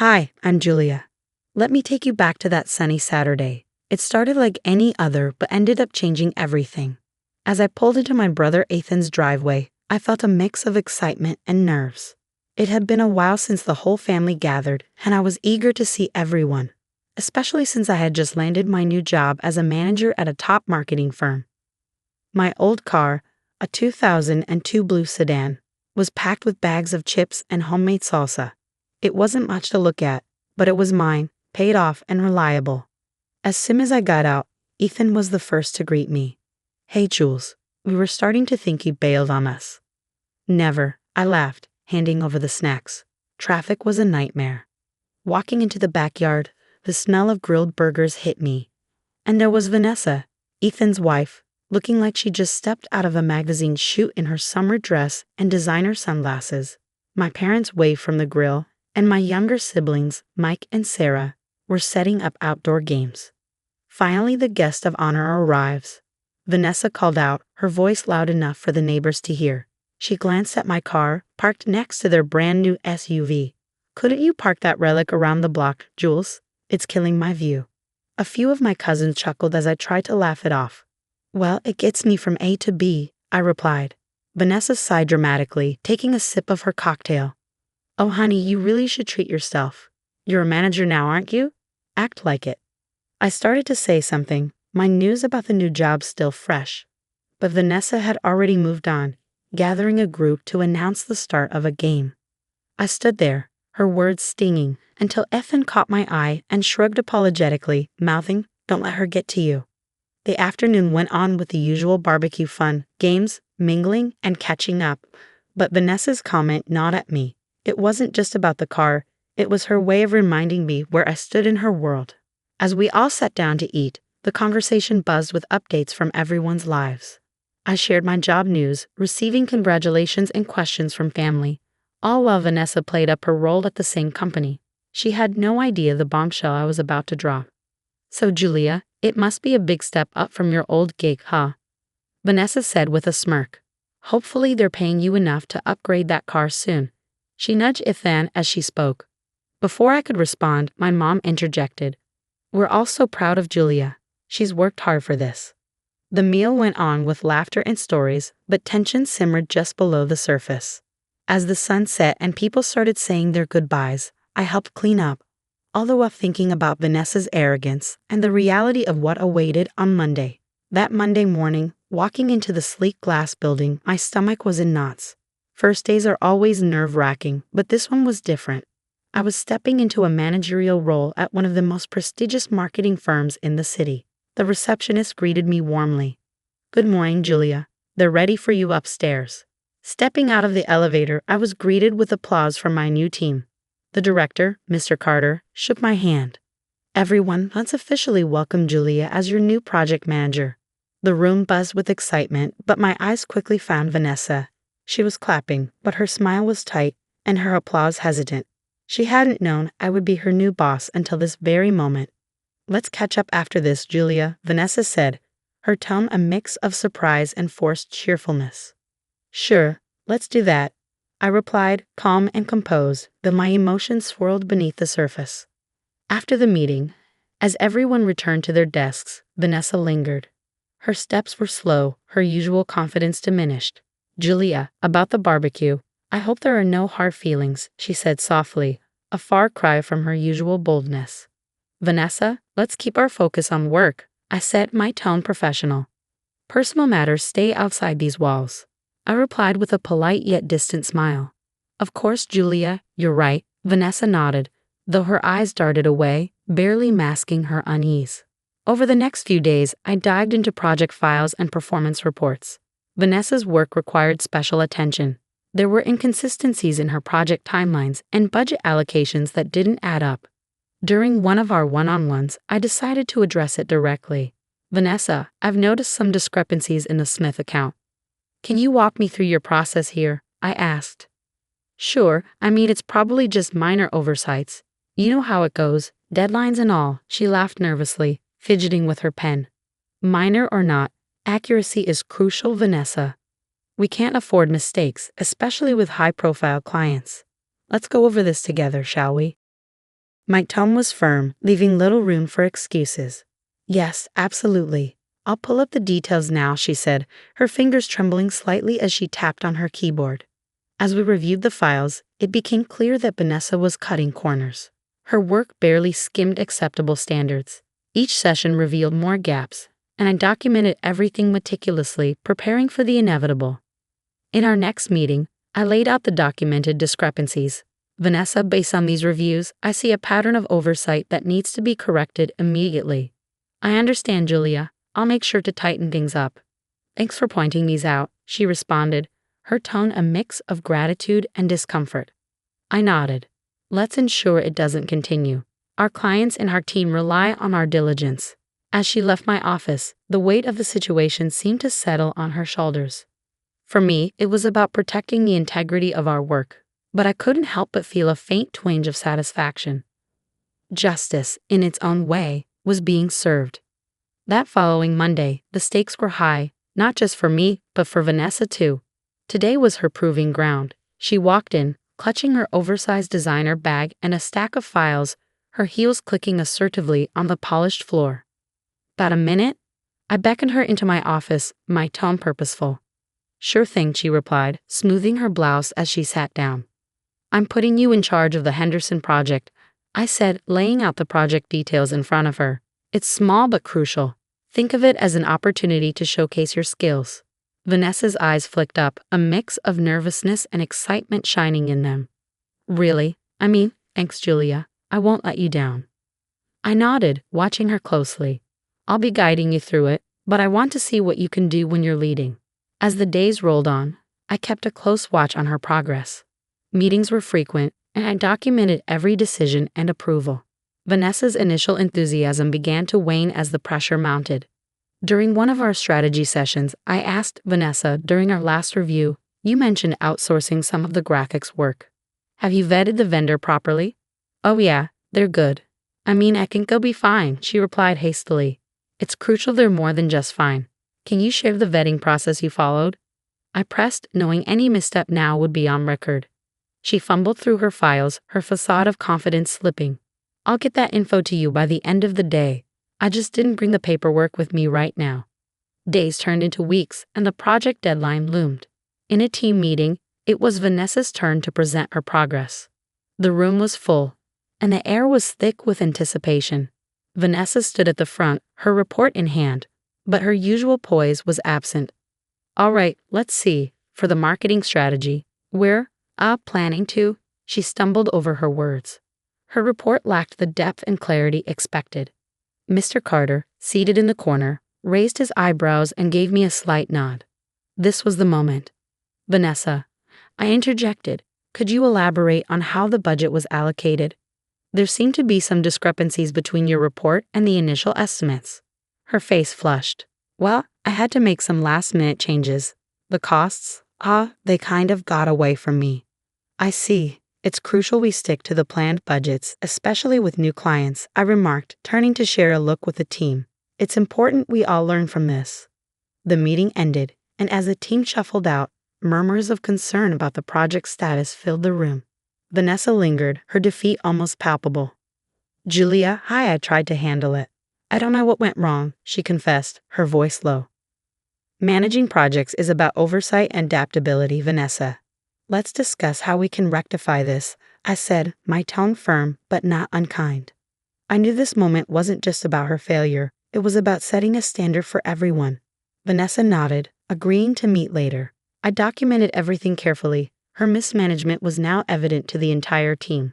Hi, I'm Julia. Let me take you back to that sunny Saturday. It started like any other but ended up changing everything. As I pulled into my brother Ethan's driveway, I felt a mix of excitement and nerves. It had been a while since the whole family gathered, and I was eager to see everyone, especially since I had just landed my new job as a manager at a top marketing firm. My old car, a 2002 blue sedan, was packed with bags of chips and homemade salsa. It wasn't much to look at, but it was mine, paid off and reliable. As soon as I got out, Ethan was the first to greet me. "Hey, Jules, we were starting to think you bailed on us." "Never," I laughed, handing over the snacks. Traffic was a nightmare. Walking into the backyard, the smell of grilled burgers hit me. And there was Vanessa, Ethan's wife, looking like she just stepped out of a magazine shoot in her summer dress and designer sunglasses. My parents waved from the grill, and my younger siblings, Mike and Sarah, were setting up outdoor games. Finally, the guest of honor arrives. Vanessa called out, her voice loud enough for the neighbors to hear. She glanced at my car, parked next to their brand new SUV. "Couldn't you park that relic around the block, Jules? It's killing my view." A few of my cousins chuckled as I tried to laugh it off. "Well, it gets me from A to B," I replied. Vanessa sighed dramatically, taking a sip of her cocktail. "Oh, honey, you really should treat yourself. You're a manager now, aren't you? Act like it." I started to say something, my news about the new job still fresh. But Vanessa had already moved on, gathering a group to announce the start of a game. I stood there, her words stinging, until Ethan caught my eye and shrugged apologetically, mouthing, "Don't let her get to you." The afternoon went on with the usual barbecue fun, games, mingling, and catching up. But Vanessa's comment gnawed at me. It wasn't just about the car, it was her way of reminding me where I stood in her world. As we all sat down to eat, the conversation buzzed with updates from everyone's lives. I shared my job news, receiving congratulations and questions from family, all while Vanessa played up her role at the same company. She had no idea the bombshell I was about to drop. "So, Julia, it must be a big step up from your old gig, huh?" Vanessa said with a smirk. "Hopefully they're paying you enough to upgrade that car soon." She nudged Ethan as she spoke. Before I could respond, my mom interjected. "We're all so proud of Julia. She's worked hard for this." The meal went on with laughter and stories, but tension simmered just below the surface. As the sun set and people started saying their goodbyes, I helped clean up, all the while thinking about Vanessa's arrogance and the reality of what awaited on Monday. That Monday morning, walking into the sleek glass building, my stomach was in knots. First days are always nerve-wracking, but this one was different. I was stepping into a managerial role at one of the most prestigious marketing firms in the city. The receptionist greeted me warmly. "Good morning, Julia. They're ready for you upstairs." Stepping out of the elevator, I was greeted with applause from my new team. The director, Mr. Carter, shook my hand. "Everyone, let's officially welcome Julia as your new project manager." The room buzzed with excitement, but my eyes quickly found Vanessa. She was clapping, but her smile was tight and her applause hesitant. She hadn't known I would be her new boss until this very moment. "Let's catch up after this, Julia," Vanessa said, her tone a mix of surprise and forced cheerfulness. "Sure, let's do that," I replied, calm and composed, though my emotions swirled beneath the surface. After the meeting, as everyone returned to their desks, Vanessa lingered. Her steps were slow, her usual confidence diminished. "Julia, about the barbecue, I hope there are no hard feelings," she said softly, a far cry from her usual boldness. "Vanessa, let's keep our focus on work," I said, my tone professional. "Personal matters stay outside these walls," I replied with a polite yet distant smile. "Of course, Julia, you're right," Vanessa nodded, though her eyes darted away, barely masking her unease. Over the next few days, I dived into project files and performance reports. Vanessa's work required special attention. There were inconsistencies in her project timelines and budget allocations that didn't add up. During one of our one-on-ones, I decided to address it directly. "Vanessa, I've noticed some discrepancies in the Smith account. Can you walk me through your process here?" I asked. "Sure, I mean it's probably just minor oversights. You know how it goes, deadlines and all," she laughed nervously, fidgeting with her pen. "Minor or not, accuracy is crucial, Vanessa. We can't afford mistakes, especially with high-profile clients. Let's go over this together, shall we?" My tone was firm, leaving little room for excuses. Yes, absolutely. I'll pull up the details now, she said, her fingers trembling slightly as she tapped on her keyboard. As we reviewed the files, it became clear that Vanessa was cutting corners. Her work barely skimmed acceptable standards. Each session revealed more gaps, and I documented everything meticulously, preparing for the inevitable. In our next meeting, I laid out the documented discrepancies. Vanessa, based on these reviews, I see a pattern of oversight that needs to be corrected immediately. I understand, Julia. I'll make sure to tighten things up. Thanks for pointing these out, she responded, her tone a mix of gratitude and discomfort. I nodded. Let's ensure it doesn't continue. Our clients and our team rely on our diligence. As she left my office, the weight of the situation seemed to settle on her shoulders. For me, it was about protecting the integrity of our work, but I couldn't help but feel a faint twinge of satisfaction. Justice, in its own way, was being served. That following Monday, the stakes were high, not just for me, but for Vanessa too. Today was her proving ground. She walked in, clutching her oversized designer bag and a stack of files, her heels clicking assertively on the polished floor. About a minute? I beckoned her into my office, my tone purposeful. Sure thing, she replied, smoothing her blouse as she sat down. I'm putting you in charge of the Henderson project, I said, laying out the project details in front of her. It's small but crucial. Think of it as an opportunity to showcase your skills. Vanessa's eyes flicked up, a mix of nervousness and excitement shining in them. Really? Thanks, Julia. I won't let you down. I nodded, watching her closely. I'll be guiding you through it, but I want to see what you can do when you're leading. As the days rolled on, I kept a close watch on her progress. Meetings were frequent, and I documented every decision and approval. Vanessa's initial enthusiasm began to wane as the pressure mounted. During one of our strategy sessions, I asked Vanessa during our last review, you mentioned outsourcing some of the graphics work. Have you vetted the vendor properly? Oh yeah, they're good. I think they'll be fine, she replied hastily. It's crucial they're more than just fine. Can you share the vetting process you followed? I pressed, knowing any misstep now would be on record. She fumbled through her files, her facade of confidence slipping. I'll get that info to you by the end of the day. I just didn't bring the paperwork with me right now. Days turned into weeks, and the project deadline loomed. In a team meeting, it was Vanessa's turn to present her progress. The room was full, and the air was thick with anticipation. Vanessa stood at the front, her report in hand, but her usual poise was absent. All right, let's see. For the marketing strategy, we're planning to, she stumbled over her words. Her report lacked the depth and clarity expected. Mr. Carter, seated in the corner, raised his eyebrows and gave me a slight nod. This was the moment. Vanessa, I interjected, could you elaborate on how the budget was allocated? There seemed to be some discrepancies between your report and the initial estimates. Her face flushed. Well, I had to make some last-minute changes. The costs, they kind of got away from me. I see. It's crucial we stick to the planned budgets, especially with new clients, I remarked, turning to share a look with the team. It's important we all learn from this. The meeting ended, and as the team shuffled out, murmurs of concern about the project's status filled the room. Vanessa lingered, her defeat almost palpable. Julia, I tried to handle it. I don't know what went wrong, she confessed, her voice low. Managing projects is about oversight and adaptability, Vanessa. Let's discuss how we can rectify this, I said, my tone firm but not unkind. I knew this moment wasn't just about her failure, it was about setting a standard for everyone. Vanessa nodded, agreeing to meet later. I documented everything carefully. Her mismanagement was now evident to the entire team.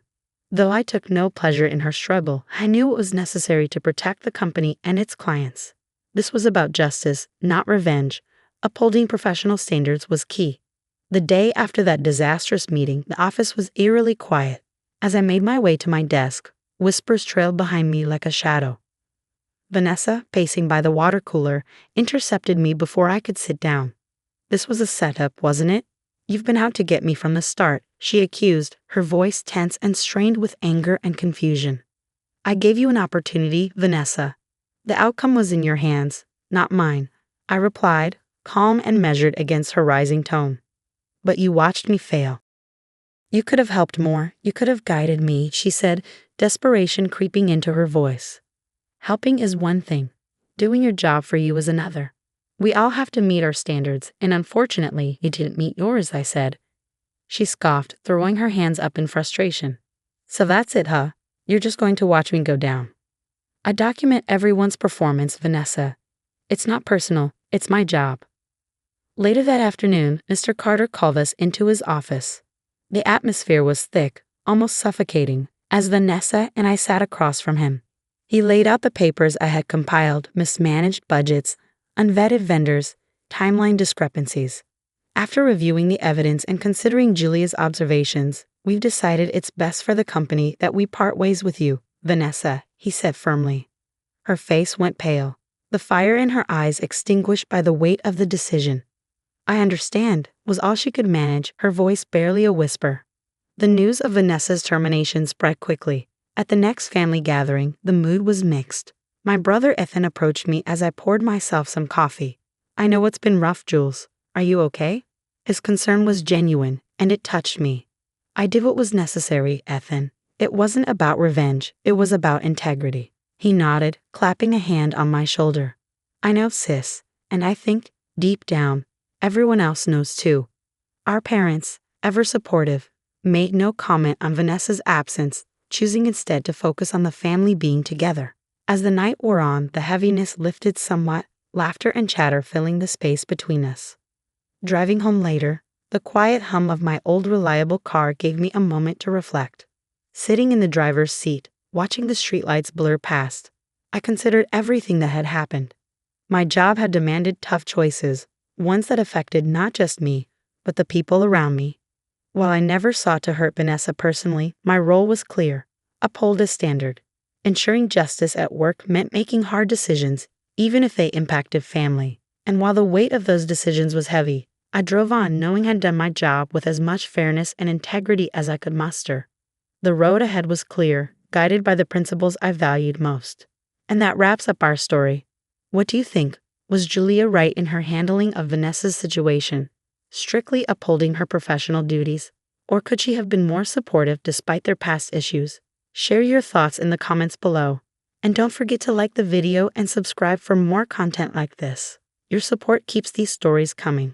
Though I took no pleasure in her struggle, I knew it was necessary to protect the company and its clients. This was about justice, not revenge. Upholding professional standards was key. The day after that disastrous meeting, the office was eerily quiet. As I made my way to my desk, whispers trailed behind me like a shadow. Vanessa, pacing by the water cooler, intercepted me before I could sit down. This was a setup, wasn't it? You've been out to get me from the start, she accused, her voice tense and strained with anger and confusion. I gave you an opportunity, Vanessa. The outcome was in your hands, not mine, I replied, calm and measured against her rising tone. But you watched me fail. You could have helped more. You could have guided me, she said, desperation creeping into her voice. Helping is one thing. Doing your job for you is another. We all have to meet our standards, and unfortunately, you didn't meet yours, I said. She scoffed, throwing her hands up in frustration. So that's it, huh? You're just going to watch me go down. I document everyone's performance, Vanessa. It's not personal, it's my job. Later that afternoon, Mr. Carter called us into his office. The atmosphere was thick, almost suffocating, as Vanessa and I sat across from him. He laid out the papers I had compiled, mismanaged budgets, unvetted vendors, timeline discrepancies. After reviewing the evidence and considering Julia's observations, we've decided it's best for the company that we part ways with you, Vanessa, he said firmly. Her face went pale, the fire in her eyes extinguished by the weight of the decision. I understand, was all she could manage, her voice barely a whisper. The news of Vanessa's termination spread quickly. At the next family gathering, the mood was mixed. My brother Ethan approached me as I poured myself some coffee. I know it's been rough, Jules. Are you okay? His concern was genuine, and it touched me. I did what was necessary, Ethan. It wasn't about revenge, it was about integrity. He nodded, clapping a hand on my shoulder. I know, sis, and I think, deep down, everyone else knows too. Our parents, ever supportive, made no comment on Vanessa's absence, choosing instead to focus on the family being together. As the night wore on, the heaviness lifted somewhat, laughter and chatter filling the space between us. Driving home later, the quiet hum of my old reliable car gave me a moment to reflect. Sitting in the driver's seat, watching the streetlights blur past, I considered everything that had happened. My job had demanded tough choices, ones that affected not just me, but the people around me. While I never sought to hurt Vanessa personally, my role was clear: uphold a standard. Ensuring justice at work meant making hard decisions, even if they impacted family. And while the weight of those decisions was heavy, I drove on knowing I'd done my job with as much fairness and integrity as I could muster. The road ahead was clear, guided by the principles I valued most. And that wraps up our story. What do you think? Was Julia right in her handling of Vanessa's situation, strictly upholding her professional duties? Or could she have been more supportive despite their past issues? Share your thoughts in the comments below. And don't forget to like the video and subscribe for more content like this. Your support keeps these stories coming.